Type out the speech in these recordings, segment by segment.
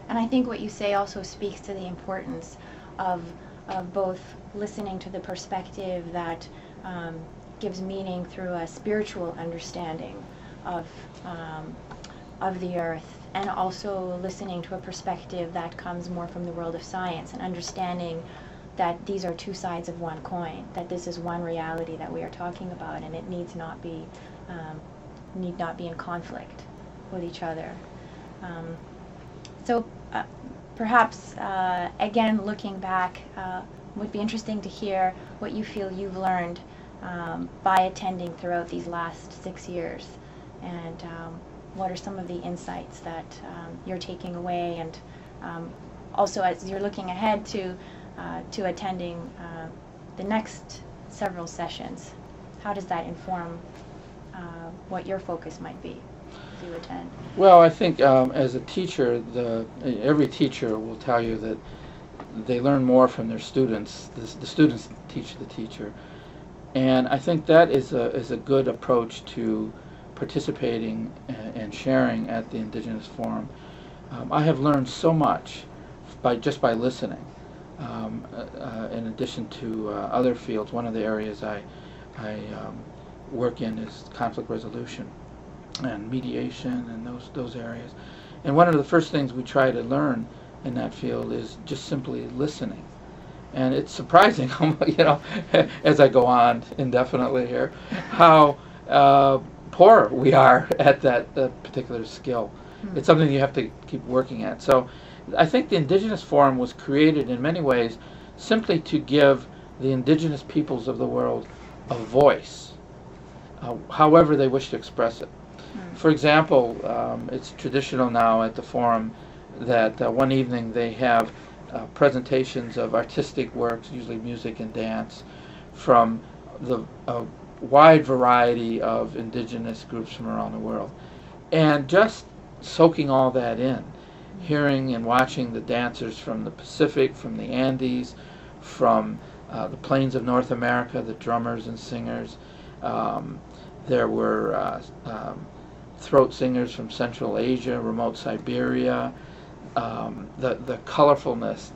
And I think what you say also speaks to the importance of, of both listening to the perspective that gives meaning through a spiritual understanding of, of the earth, and also listening to a perspective that comes more from the world of science, and understanding that these are two sides of one coin, that this is one reality that we are talking about, and it need not be in conflict with each other. So perhaps, again, looking back, would be interesting to hear what you feel you've learned by attending throughout these last 6 years, and what are some of the insights that you're taking away, and also as you're looking ahead to attending the next several sessions, how does that inform what your focus might be as you attend? Well, I think as a teacher, every teacher will tell you that they learn more from their students. The students teach the teacher, and I think that is a good approach to participating and sharing at the Indigenous Forum. I have learned so much just by listening. In addition to other fields, one of the areas I work in is conflict resolution and mediation and those areas. And one of the first things we try to learn in that field is just simply listening. And it's surprising, as I go on indefinitely here, how poor we are at that particular skill. Mm-hmm. It's something you have to keep working at. So I think the Indigenous Forum was created in many ways simply to give the indigenous peoples of the world a voice, however they wish to express it. Mm. For example, it's traditional now at the forum that one evening they have presentations of artistic works, usually music and dance, from the wide variety of indigenous groups from around the world. And just soaking all that in, hearing and watching the dancers from the Pacific, from the Andes, from the plains of North America, the drummers and singers. There were throat singers from Central Asia, remote Siberia. The colorfulness,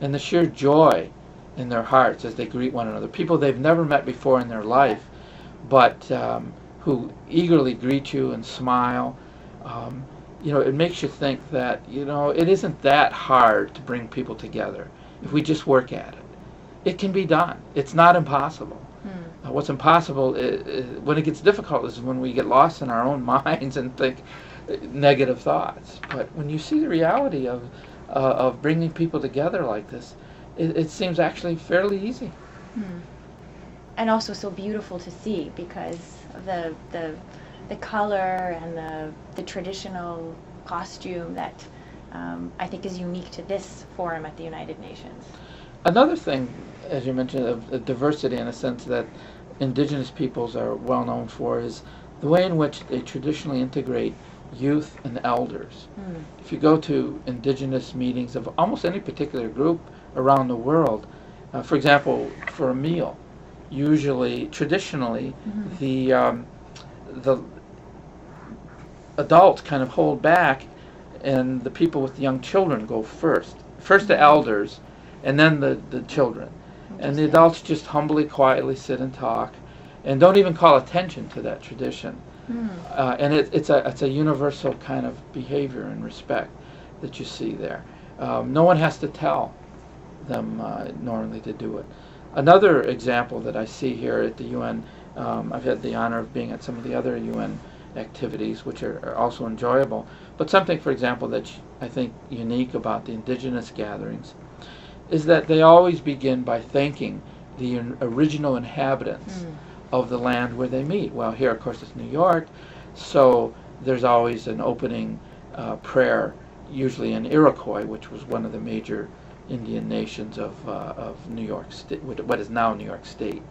and the sheer joy in their hearts as they greet one another. People they've never met before in their life, but who eagerly greet you and smile. It makes you think that, it isn't that hard to bring people together if we just work at it. It can be done. It's not impossible. What's impossible when it gets difficult is when we get lost in our own minds and think negative thoughts. But when you see the reality of bringing people together like this, it seems actually fairly easy. And also so beautiful to see, because of the color and the traditional costume that I think is unique to this forum at the United Nations. Another thing, as you mentioned, of diversity in a sense that indigenous peoples are well known for is the way in which they traditionally integrate youth and elders. If you go to indigenous meetings of almost any particular group around the world, for example, for a meal, usually, traditionally, the adults kind of hold back, and the people with the young children go first. First the elders, and then the children. And the adults just humbly, quietly sit and talk, and don't even call attention to that tradition. And it's a universal kind of behavior and respect that you see there. No one has to tell them normally to do it. Another example that I see here at the UN, I've had the honor of being at some of the other UN activities, which are also enjoyable. But something, for example, that's I think unique about the indigenous gatherings is that they always begin by thanking the original inhabitants of the land where they meet. Well, here, of course, it's New York, so there's always an opening prayer, usually in Iroquois, which was one of the major Indian nations of New York State, what is now New York State.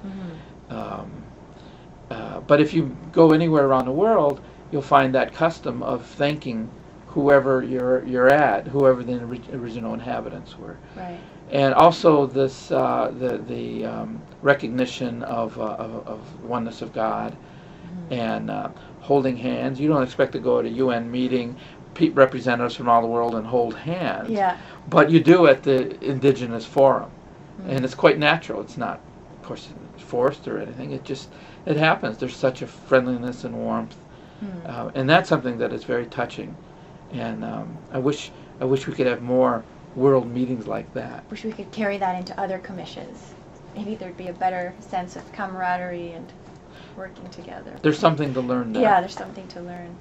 But if you go anywhere around the world, you'll find that custom of thanking whoever you're at, whoever the original inhabitants were. Right. And also this the recognition of oneness of God, and holding hands. You don't expect to go to a UN meeting, representatives from all the world and hold hands. Yeah. But you do at the Indigenous Forum, Mm. and it's quite natural. It's not, of course, forced or anything. It happens. There's such a friendliness and warmth, and that's something that is very touching. And I wish we could have more world meetings like that. Wish we could carry that into other commissions. Maybe there'd be a better sense of camaraderie and working together. There's something to learn there. Yeah, there's something to learn.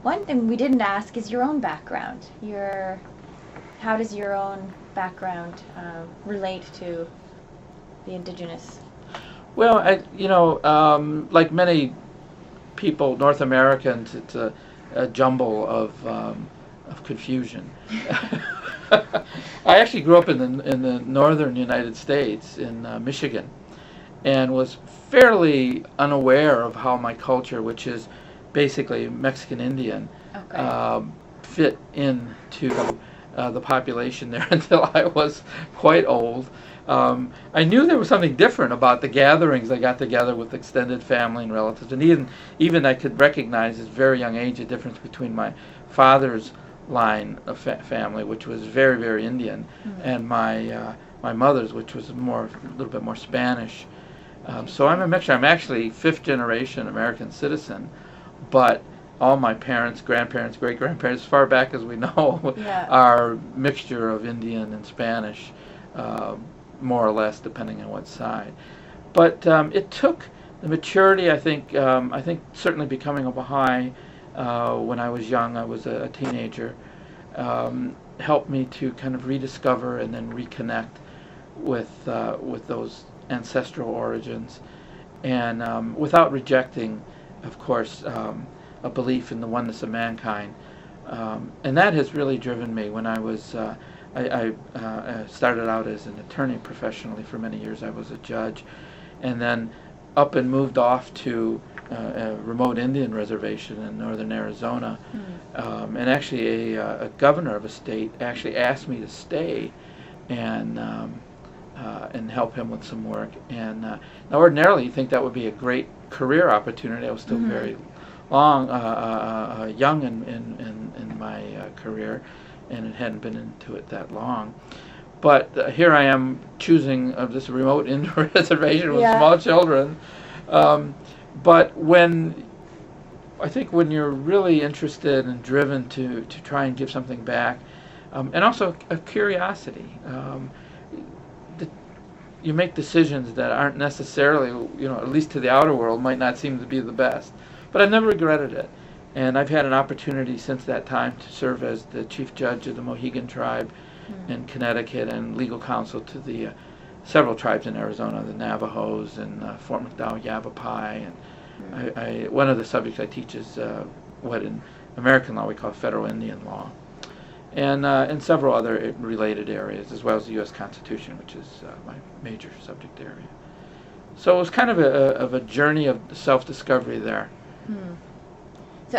One thing we didn't ask is your own background. How does your own background relate to the Indigenous? Well, like many people, North Americans, it's a jumble of confusion. I actually grew up in the northern United States, in Michigan, and was fairly unaware of how my culture, which is basically Mexican Indian, fit into the population there until I was quite old. I knew there was something different about the gatherings. I got together with extended family and relatives, and even I could recognize at a very young age the difference between my father's line of family, which was very, very Indian, and my mother's, which was a little bit more Spanish. So I'm a mixture. I'm actually fifth generation American citizen, but all my parents, grandparents, great-grandparents, as far back as we know, are mixture of Indian and Spanish, more or less, depending on what side. But it took the maturity, I think certainly becoming a Baha'i when I was young, I was a teenager, helped me to kind of rediscover and then reconnect with those ancestral origins, and without rejecting, of course, a belief in the oneness of mankind. And that has really driven me. When I was, I started out as an attorney professionally for many years. I was a judge, and then up and moved off to a remote Indian reservation in northern Arizona. And actually a governor of a state actually asked me to stay and help him with some work. And now ordinarily you think that would be a great career opportunity. I was still very young in my career, and it hadn't been into it that long. But here I am choosing this remote Indian reservation with small children. But I think when you're really interested and driven to try and give something back, and also a curiosity, you make decisions that aren't necessarily, at least to the outer world, might not seem to be the best. But I've never regretted it. And I've had an opportunity since that time to serve as the chief judge of the Mohegan tribe in Connecticut, and legal counsel to the several tribes in Arizona, the Navajos and Fort McDowell Yavapai. And one of the subjects I teach is what in American law we call federal Indian law, and several other related areas, as well as the U.S. Constitution, which is my major subject area. So it was kind of a journey of self-discovery there. So